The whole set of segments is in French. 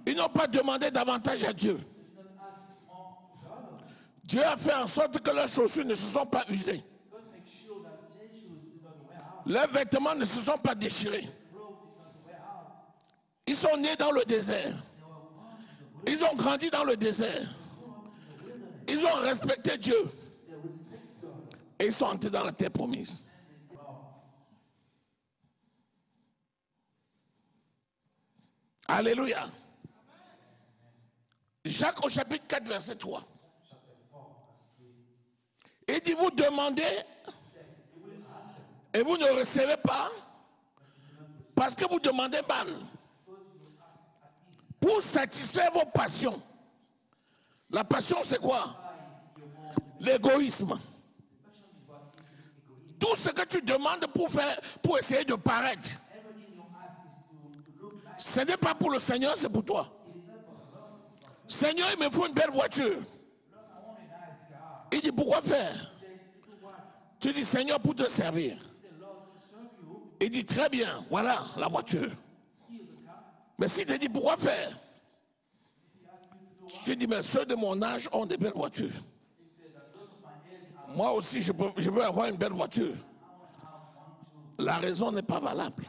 Ils n'ont pas demandé davantage à Dieu. Dieu a fait en sorte que leurs chaussures ne se sont pas usées. Leurs vêtements ne se sont pas déchirés. Ils sont nés dans le désert. Ils ont grandi dans le désert. Ils ont respecté Dieu. Et ils sont entrés dans la terre promise. Alléluia. Jacques au chapitre 4, verset 3. Il dit, vous demandez et vous ne recevez pas parce que vous demandez mal. Pour satisfaire vos passions. La passion, c'est quoi? L'égoïsme. Tout ce que tu demandes pour essayer de paraître, ce n'est pas pour le Seigneur, c'est pour toi. Seigneur, il me faut une belle voiture. Il dit, pourquoi faire? Tu dis, Seigneur, pour te servir. Il dit, très bien, voilà la voiture. Mais s'il te dit, pourquoi faire? Tu dis, mais ceux de mon âge ont des belles voitures. Moi aussi, je veux avoir une belle voiture. La raison n'est pas valable.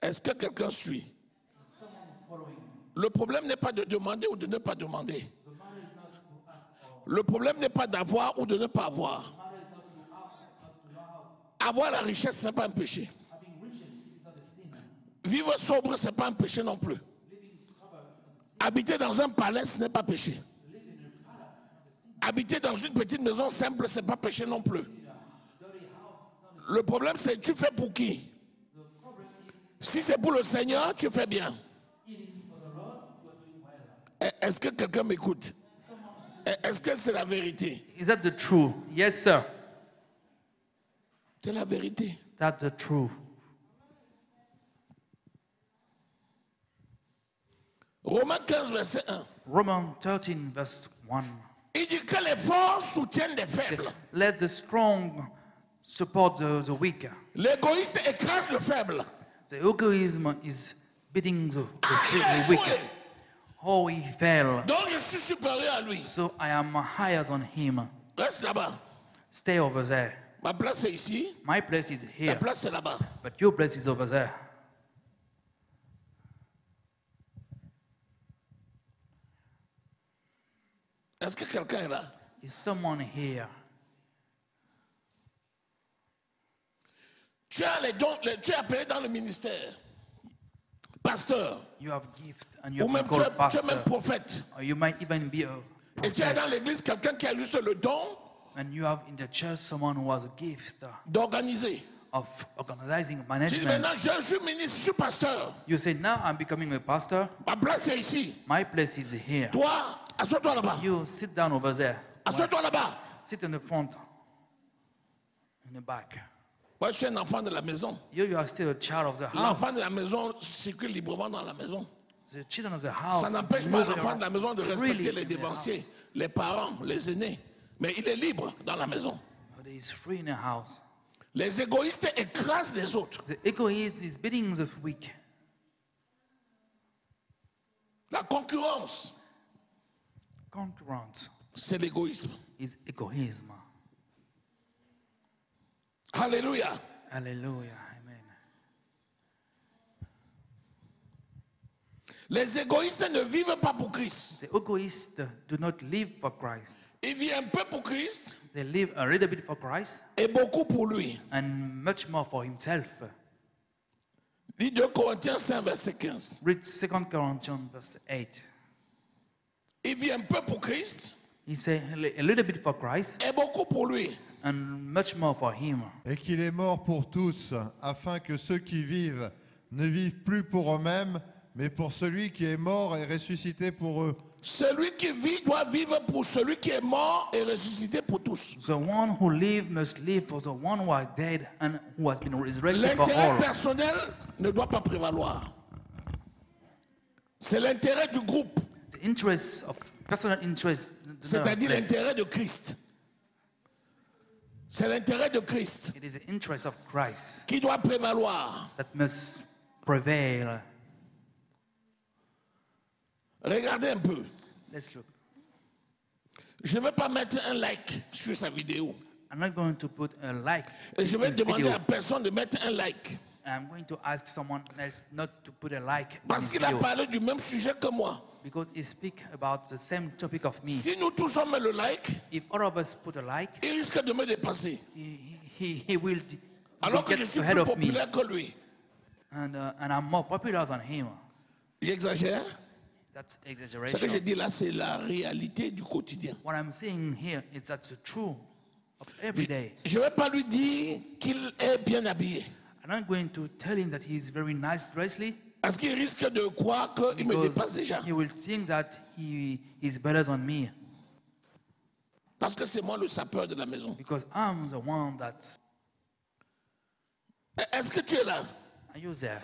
Est-ce que quelqu'un suit? Le problème n'est pas de demander ou de ne pas demander. Le problème n'est pas d'avoir ou de ne pas avoir. Avoir la richesse, ce n'est pas un péché. Vivre sobre, ce n'est pas un péché non plus. Habiter dans un palais, ce n'est pas péché. Habiter dans une petite maison simple, ce n'est pas péché non plus. Le problème, c'est tu fais pour qui? Si c'est pour le Seigneur, tu fais bien. Est-ce que quelqu'un m'écoute? Est-ce que c'est la vérité? Is that the truth? Yes, sir. C'est la vérité. That's the truth. Romains 15, verset 1. Romans 13, verse 1. Il dit que les forts soutiennent les faibles. Let the strong support the weak. L'égoïste écrase le faible. The egoism is beating the Il a weak. échoué. Oh, he fell. Donc je suis supérieur à lui. So I am higher than him. Reste là-bas. Stay over there. Ma place est ici. My place is Ta here, place c'est là-bas. but your place is over there. Est-ce que quelqu'un est là? Is someone here? Tu as les dons, tu es appelé dans le ministère. Pasteur. You have gifts and you Ou have même been tu called es pastor. même prophète. Or you might even be a Et tu as dans prophet. l'église quelqu'un qui a juste le don And you have in the church someone who has a gift d'organiser. of organizing Tu dis management. maintenant, je suis ministre, je suis pasteur. You say, now I'm becoming a pastor. Ma place est ici. My place is here. Toi, assois-toi là-bas. You sit down over there. Assois-toi là-bas. Sit in the front, in the back. Moi, je suis un enfant de la maison. You are still a child of the L'enfant house. de la maison circule librement dans la maison. The children of the house. Ça n'empêche pas move l'enfant de la maison de respecter freely les in the dévanciers, house. les parents, les aînés. Mais il est libre dans la maison. But he is free in the house. Les égoïstes écrasent les autres. The egoist is beating the weak. La concurrence, Concurrent c'est l'égoïsme. is egoism. Alléluia. Hallelujah. Amen. Les égoïstes ne vivent pas pour Christ. The egoists do not live for Christ. Ils vivent un peu pour Christ They live a little bit for Christ et beaucoup pour lui. and much more for himself. Lis 2 Corinthiens 5, verset 15. Read 2 Corinthians verse 8. Il vit un peu pour Christ He said a little bit for Christ et beaucoup pour lui. and much more for him. Et qu'il est mort pour tous, afin que ceux qui vivent ne vivent plus pour eux-mêmes, mais pour celui qui est mort et ressuscité pour eux. Celui qui vit doit vivre pour celui qui est mort et ressuscité pour tous. The one who lives must live for the one who is dead and who has been resurrected for L'intérêt all. personnel ne doit pas prévaloir. C'est l'intérêt du groupe, The interest of personal interest, c'est-à-dire l'intérêt de Christ. C'est l'intérêt de Christ it is the interest of Christ qui doit prévaloir. that must prevail. Regardez un peu. Let's look. Je ne vais pas mettre un like sur sa vidéo. I'm not going to put a like Et je vais in this demander video. à personne de mettre un like. I'm going to ask someone else not to put a like in Parce this qu'il a video parlé du même sujet que moi. because he speak about the same topic of me. Si nous tous on met le like, If all of us put a like, il risque de me dépasser. he will Alors que je get suis ahead plus of me, populaire que lui. and I'm more popular than him. J'exagère. That's Ce que exaggeration. j'ai dit là, c'est la réalité du quotidien. What I'm saying here is that's the truth of every day. Je ne vais pas lui dire qu'il est bien habillé. I'm not going to tell him that he is very nice dressly Parce qu'il risque de croire qu'il me dépasse because déjà. he will think that he is better than me Parce que c'est moi le sapeur de la maison. because I'm the one that's. Est-ce que tu es là? Are you there?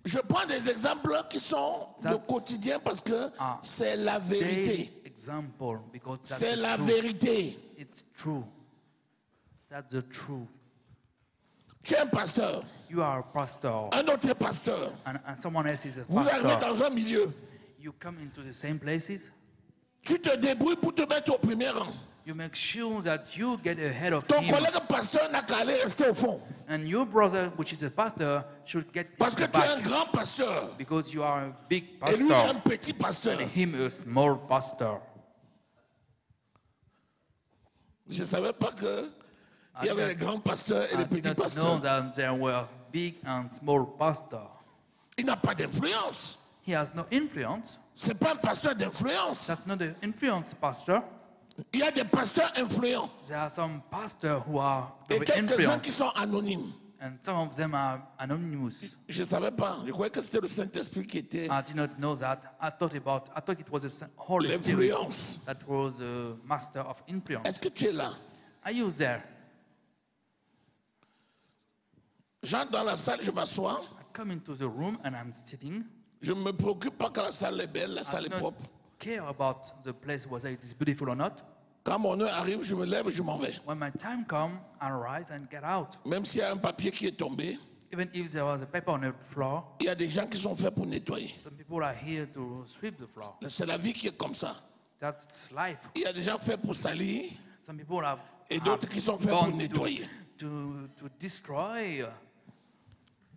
Je prends des exemples qui sont de That's- quotidien parce que c'est la Daily vérité. example because that's C'est the la truth. vérité. It's true. That's the truth. Tu es un pasteur, You are a pastor, un autre est pasteur. and someone else is a Vous arrivez pastor. dans un milieu. You come into the same places. Tu te débrouilles pour te mettre au premier rang. You make sure that you get ahead of Ton him, collègue pasteur n'a qu'à aller rester au fond. and your brother, which is a pastor, should get Parce to que the tu es un back grand pasteur. because you are a big Et lui, il est un pastor, petit pasteur. and him a small pastor. Je ne savais pas qu'il y avait les grands pasteurs et I les did petits not know pasteurs. that there were big and small pastors. Il n'a pas d'influence. He has no influence. Ce n'est pas un pasteur d'influence. That's not an influence pastor. Il y a des pasteurs influents There are some pastors who are et very quelques-uns qui influenced, sont anonymes. and some of them are anonymous. Je ne savais pas. Je croyais que c'était le Saint-Esprit qui était I did not know that. I thought it was the Holy Spirit l'influence. that was a master of influence. Est-ce que tu es là? Are you there? J'entre dans la salle, je m'assois. I come into the room and I'm sitting. Je ne me préoccupe pas que la salle est belle, la I salle do est not propre. care about the place, whether it is beautiful or not. Quand mon heure arrive, je me lève et je m'en vais. When my time comes, I rise and get out. Même s'il y a un papier qui est tombé, Even if there was a paper on the floor, il y a des gens qui sont faits pour nettoyer. some people are here to sweep the floor. C'est la vie qui est comme ça. That's life. Il y a des gens faits pour salir Some people are et d'autres qui sont faits pour born nettoyer. to destroy.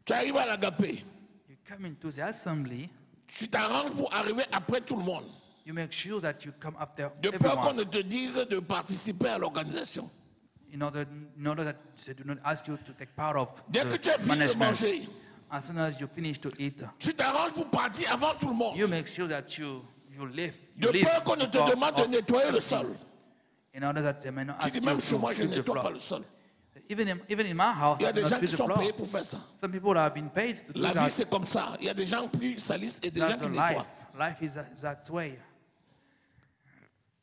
Tu arrives à l'agapé, You come into the assembly, tu t'arranges pour arriver après tout le monde. you make sure that you come after De peur qu'on everyone ne te dise de participer à l'organisation. in order that they do not ask you to take part of Dès que tu as the fini de management. manger, As soon as you finish to eat, tu t'arranges pour partir avant tout le monde. you make sure that you leave. De peur qu'on ne te before demande de of- nettoyer le sol. in order that they may not Tu ask dis you même to chez moi, je sweep ne the nettoie pas floor. le sol. Even in my house, Il y a I do des not gens sweep qui the sont floor. payés pour faire ça. Some people have been paid to do La vie, that. c'est comme ça. Il y a des gens qui salissent et des gens That's qui the nettoient. life. Life is that way.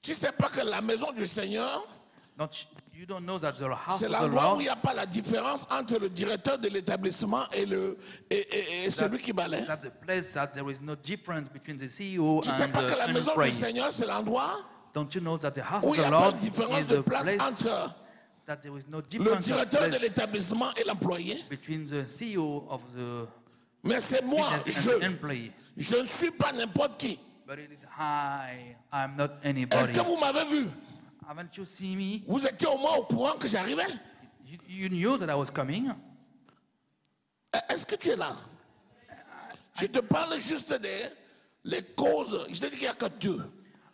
Tu ne sais pas que la maison du Seigneur, You don't know that the house c'est of the l'endroit où Lord, il n'y a pas la différence entre le directeur de l'établissement et celui qui balaie. that's the place that there is no difference between the CEO Tu ne sais and pas que la the maison du employee. Seigneur, c'est l'endroit Don't you know that the house où of il n'y the a pas Lord de différence is de a place place entre that there is no le difference of directeur de place l'établissement et l'employé. between the CEO of the Mais c'est moi, business and the employee. je ne suis pas n'importe qui. But it is I'm not Est-ce anybody. que vous m'avez vu? Haven't you seen me? Vous étiez au moins au courant que j'arrivais? You knew that I was coming. Est-ce que tu es là? Je te parle juste des les causes. Je te dis qu'il n'y a que deux.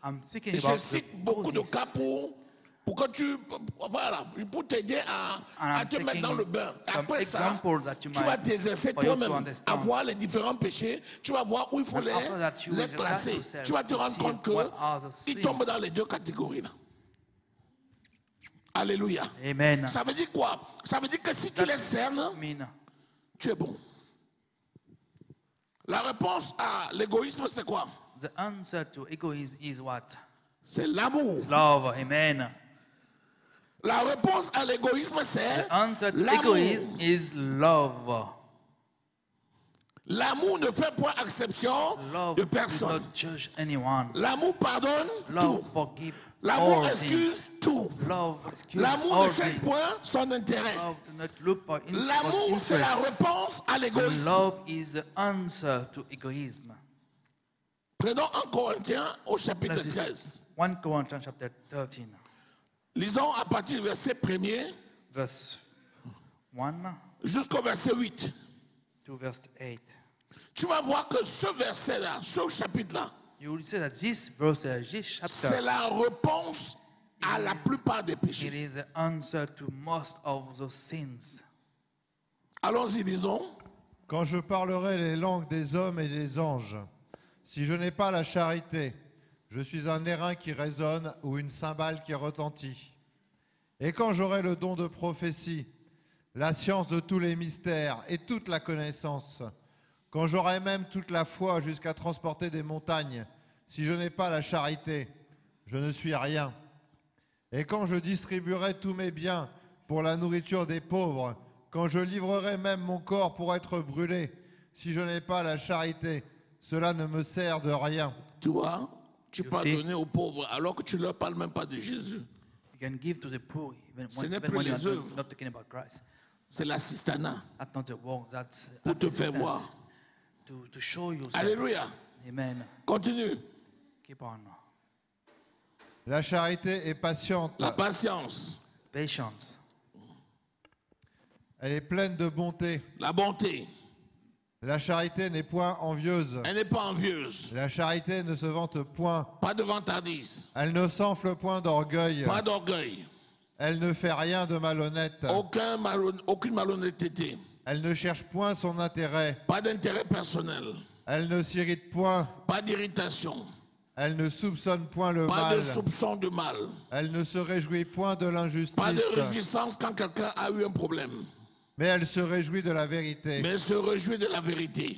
I'm speaking Et je about the cite beaucoup de causes. cas pour que tu... Voilà, pour t'aider And à I'm te mettre dans le taking bain. some Après ça, examples that you tu vas might- t'exercer for you to toi-même understand. à voir les différents péchés. Tu vas voir où il faut And after that, you les exercise classer. yourself Tu vas te to rendre see compte what are the qu'ils sins. tombent dans les deux catégories. Là. Alléluia. Amen. Ça veut dire quoi? Ça veut dire que si tu les cernes, mean tu es bon. La réponse à l'égoïsme, c'est quoi? The answer to egoism is what? C'est l'amour. It's love. Amen. La réponse à l'égoïsme, c'est The answer to l'amour. egoism is love. L'amour ne fait point exception Love de does personne. not judge anyone. L'amour pardonne Love tout. forgive L'amour all excuse things. tout. Love excuses L'amour all ne cherche things. point son intérêt. Love do not look for L'amour, c'est la interest. réponse à And l'égoïsme. love is the answer to egoism. Prenons 1 Corinthiens au chapitre Let's read 13. 1 Corinthians chapter 13, Lisons à partir du verset 1er verse 1 jusqu'au verset 8. to verse 8. Tu vas voir que ce verset-là, ce chapitre-là, You will see that this verse, this c'est chapter, la réponse à la plupart des it péchés. is the answer to most of those sins. Allons-y, disons. Quand je parlerai les langues des hommes et des anges, si je n'ai pas la charité, je suis un airain qui résonne ou une cymbale qui retentit. Et quand j'aurai le don de prophétie, la science de tous les mystères et toute la connaissance, quand j'aurai même toute la foi jusqu'à transporter des montagnes, si je n'ai pas la charité, je ne suis rien. Et quand je distribuerai tous mes biens pour la nourriture des pauvres, quand je livrerai même mon corps pour être brûlé, si je n'ai pas la charité, cela ne me sert de rien. Tu vois, tu You peux see? donner aux pauvres alors que tu ne leur parles même pas de Jésus. You can give to the poor even Ce n'est even plus when you les are œuvres. not talking about Christ. C'est l'assistanat That's not a work, that's pour te faire assistance voir. to show yourself. Alléluia. Amen. Continue. Keep on. La charité est patiente, La patience, Patience. elle est pleine de bonté. la bonté. La charité n'est point envieuse. Elle n'est pas envieuse. La charité ne se vante point. Pas de vantardise. Elle ne s'enfle point d'orgueil. Pas d'orgueil. Elle ne fait rien de malhonnête. Aucune malhonnêteté. Elle ne cherche point son intérêt. Pas d'intérêt personnel. Elle ne s'irrite point. Pas d'irritation. Elle ne soupçonne point le Pas mal. de soupçon de mal. Elle ne se réjouit point de l'injustice. Pas de réjouissance quand quelqu'un a eu un problème. Mais elle se réjouit de la vérité. Mais elle se réjouit de la vérité.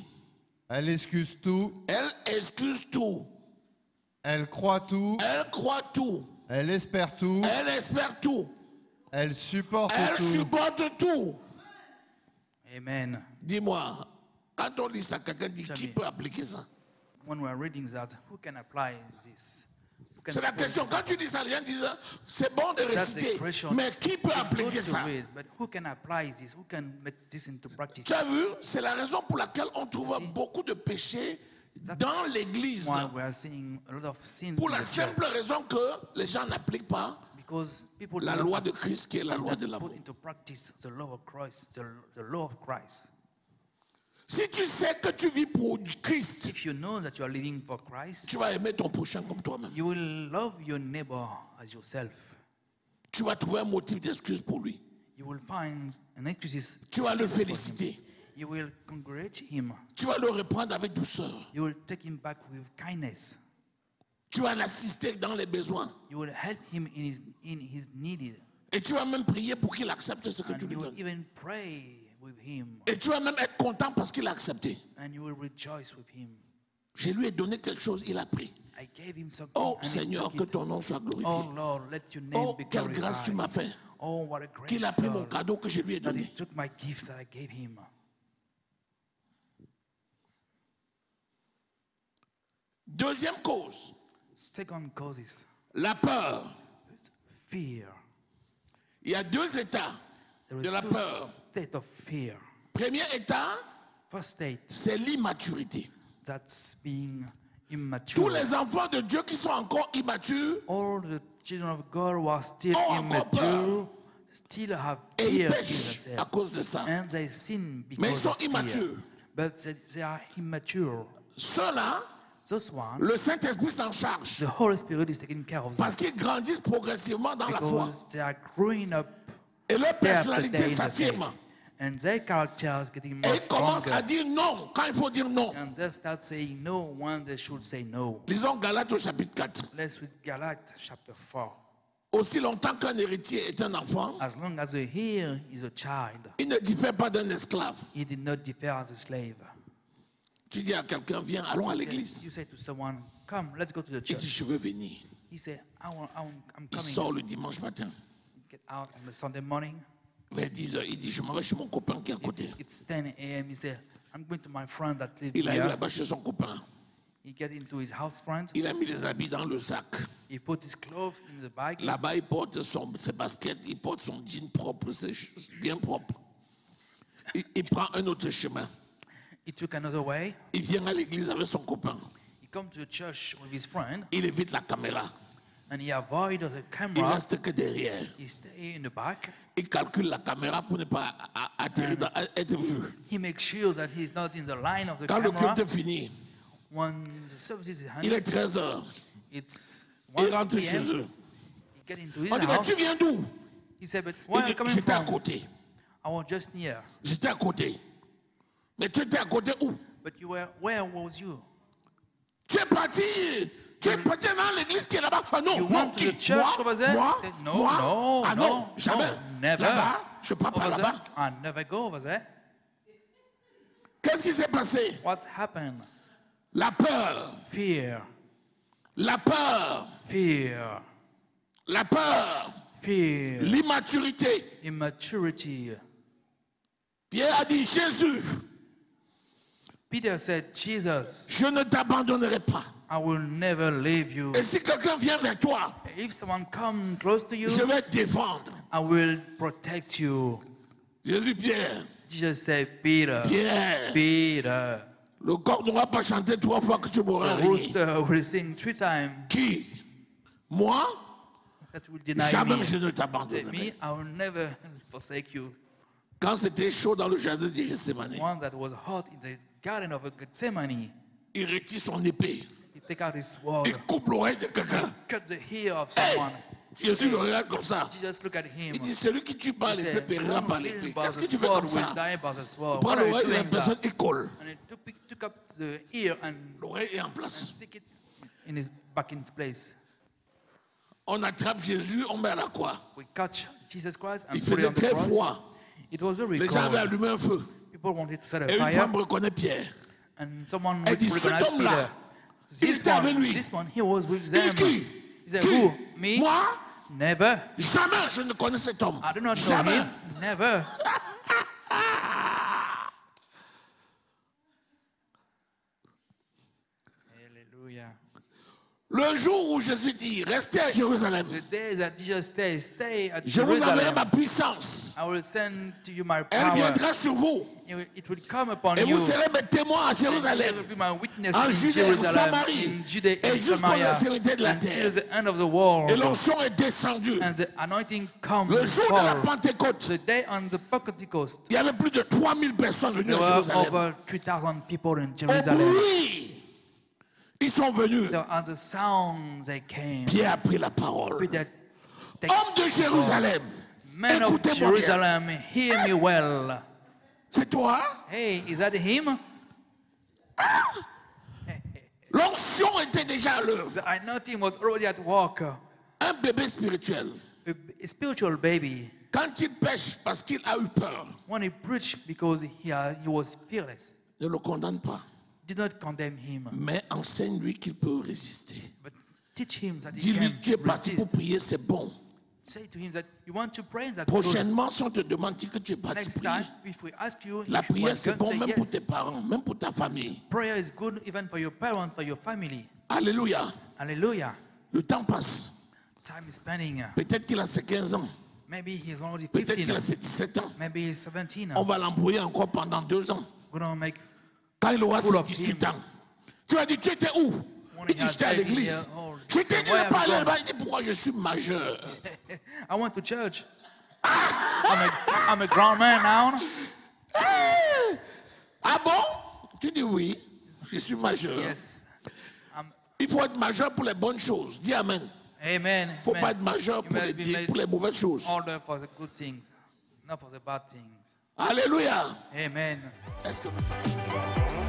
Elle excuse tout. Elle excuse tout. Elle croit tout. Elle croit tout. Elle espère tout. Elle espère tout. Elle supporte Elle tout. supporte tout. Amen. Dis-moi, quand on lit ça, quelqu'un dit qui Jamais. peut appliquer ça? When we are reading that, who can apply this? Who can C'est la apply question. that? Quand tu dis ça, les gens disent c'est bon de That's the réciter, question. mais qui peut It's appliquer good to ça? read, but who can apply this? Who can make this into practice? Tu as vu, c'est la raison pour laquelle on trouve See? beaucoup de péchés That's dans l'église. why we are seeing a lot of sin Pour in la the simple church. raison que les gens n'appliquent pas Because people la do not loi de Christ qui est la loi de put l'amour. into practice the law of Christ, the law of Christ. Si tu sais que tu vis pour Christ, If you know that you are living for Christ, tu vas aimer ton prochain comme toi-même. you will love your neighbor as yourself. Tu vas trouver un motif d'excuse pour lui. You will find an excuse. Tu vas le for him. féliciter. You will congratulate him. Tu vas le reprendre avec douceur. You will take him back with kindness. Tu vas l'assister dans les besoins. You will help him in his needed. Et tu vas même prier pour qu'il accepte ce que tu And lui you will donnes. even pray with him. Et tu vas même être content parce qu'il a accepté. And you will rejoice with him. Je lui ai donné quelque chose, il a pris. I gave him something. Oh and he Seigneur, took que it. ton nom soit glorifié. Oh Lord, let your name Oh, be quelle grâce tu m'as glorified. fait. Oh, what a grace, Qu'il a pris mon Lord, cadeau que je lui ai that he donné. took my gifts that I gave him. Deuxième cause, Second causes la peur. fear. Il y a deux états There de is la two peur. state of fear. Premier état, First state, c'est l'immaturité. that's being Tous immature. les enfants de Dieu qui sont encore immatures, All the children of God who are still Oh, encore immature still have et ils fear in pêchent à themselves. cause de ça. And they sin Mais ils because sont of fear. immatures. But they are immature. Ceux-là, Those ones, le Saint-Esprit s'en charge. the Holy Spirit is taking care of them Parce qu'ils grandissent progressivement dans la foi. because they are growing up Et leur day after personnalité day in the s'affirme. faith. And their character is getting Et more ils commencent à stronger. dire non quand il faut dire non. And they start saying no when they should say no. Lisons Galates au chapitre 4. Let's read Galatians chapter 4. Aussi longtemps qu'un héritier est un enfant, As long as a heir is a child, il ne diffère pas d'un esclave. he did not differ as a slave. Tu dis à quelqu'un, viens, allons à l'église. You say to someone, come, let's go to the Il dit, church. je veux venir. He said, I'm Il coming. sort le dimanche matin. Get out on the Sunday morning. Vers 10 heures, il dit, je m'en vais chez mon copain qui est à côté. It's 10 a.m. He said, I'm going to my friend that lives Il arrive here. là-bas chez son copain. He get into his house friend. Il a mis les habits dans le sac. He put his clothes in the bag. Là-bas, il porte ses baskets, il porte son jean propre, c'est bien propre. Il prend un autre chemin. He took another way. Il vient à l'église avec son copain. He come to the church with his friend, Il évite la caméra. and he avoid the Il camera. reste que derrière. He stay in the back. Il calcule la caméra pour ne pas atterrir être vu. He makes sure that he's not in the line of the Quand le camera. culte est fini, When the service is il handed, est 13 heures. it's Il 1 rentre chez p.m. eux. He get into his On dit, mais house. tu viens d'où? He said, but Il where are dit, you coming j'étais à from? côté. I was just near. J'étais à côté. Mais tu étais à côté où? But you were, where was you? Tu es parti dans l'église qui est là-bas. Ah non, You non, went to qui? the church over there? Moi? He said, no, Moi? no, Ah no, non, jamais. no, never. Là-bas, je ne pars pas Over là-bas. there? I never go over there. Qu'est-ce qui s'est passé? What's happened? La peur. Fear, La peur. fear, La peur. fear, L'immaturité. immaturity. Pierre a dit, Jésus, Peter said, Jesus, je ne t'abandonnerai pas. I will never leave you. Et si quelqu'un vient vers toi, If someone comes close to you, je vais te défendre. I will protect you. Jésus, Pierre, Jesus said, Peter, Pierre, Peter, le corps n'aura pas chanté 3 fois que tu m'auras the renié. rooster will sing 3 times Qui? Moi? that will deny Jamais me. je ne That t'abandonnerai. me, I will never forsake you. Quand c'était chaud dans le jardin de Gethsemane, One that was hot in the garden of Gethsemane, il retire son épée. he take out his sword, Il coupe l'oreille de quelqu'un. cut the ear of Hey! someone. Jésus le regarde comme ça. Jesus look at him. Il dit, celui qui tue par He l'épée said, périra "Someone par killed l'épée. by Qu'est-ce que the tu fais sword comme will ça? die by the sword." Prends What are you l'oreille de la doing, personne, sir? il colle. And he took up the ear and L'oreille est en place. stick it in his back in its place. On attrape Jésus, on met à la croix. We catch Jesus Christ and Il put it faisait on the très cross. froid. It was very Les gens avaient cold. allumé un feu. People wanted to set a Et une fire, femme reconnaît Pierre. and someone Elle dit, recognized cet homme-là, Peter. il était avec lui. This one, he was with Il them. dit, qui? He said, Qui? who? Me? Moi? Never. Jamais je ne connais cet homme. I do not know Jamais. him. Never. Hallelujah. Le jour où Jésus dit, restez à Jérusalem, The day that Jesus says, stay at je vous enverrai Jerusalem, ma puissance. I will send to you my Elle power. viendra sur vous. It will come upon Et you. vous serez mes témoins à And you Jérusalem, will be my witness en in Judée, en Jerusalem, Samarie, in Judea, et in jusqu'aux Samaria, extrémités de la until terre. the end of the world. Et l'onction est descendue. And the anointing comes. Le jour de la fall. Pentecôte, The day on the Pentecost, il y avait plus de 3000 personnes venues there à were Jérusalem. over 3,000 people in Au Jerusalem. bruit, ils sont venus. On the sounds they came. Pierre a pris la parole. Peter Homme takes de Jérusalem, Man of écoutez-moi bien. Jerusalem, hear me well. C'est toi? Hey, is that him? L'onction était déjà à l'œuvre. The anointing was already at work. Un bébé spirituel, A spiritual baby, quand il pêche parce qu'il a eu peur, when he preached because he was fearless, ne le condamne pas. did not condemn him, Mais enseigne-lui qu'il peut résister. but teach him that he Dis-lui, can tu es parti resist. pour prier, c'est bon. Say to him that you want to pray, that's good. Prochainement, si on te demande que tu es parti Next prier, time, if we ask you, la if you prière want, c'est God bon say même yes. pour tes parents, même pour ta famille. Prayer is good even for your parents, for your family. Alléluia. Hallelujah. Le temps passe. Time is spending. Peut-être qu'il a ses 15 ans. Maybe he's already Peut-être qu'il a 15. ses 17 ans. Maybe he's 17. On va l'embrouiller encore pendant 2 ans. We're going to make Quand il aura Full ses of 18 him. ans. Tu vas dire, tu étais où? Il dit, has j'étais à 18 l'église. years old. J'étais Say, dit why de have pas you aller gone? là-bas. Il dit, pourquoi je suis majeur? I went to church. I'm a grown man now. Ah bon? Tu dis oui, je suis majeur. Yes. Il faut être majeur pour les bonnes choses. Dis Amen. Amen. Il ne faut Amen. pas être majeur You pour must be les, made pour les mauvaises choses. older for the good things, not for the bad things. Alléluia. Amen. Est-ce que nous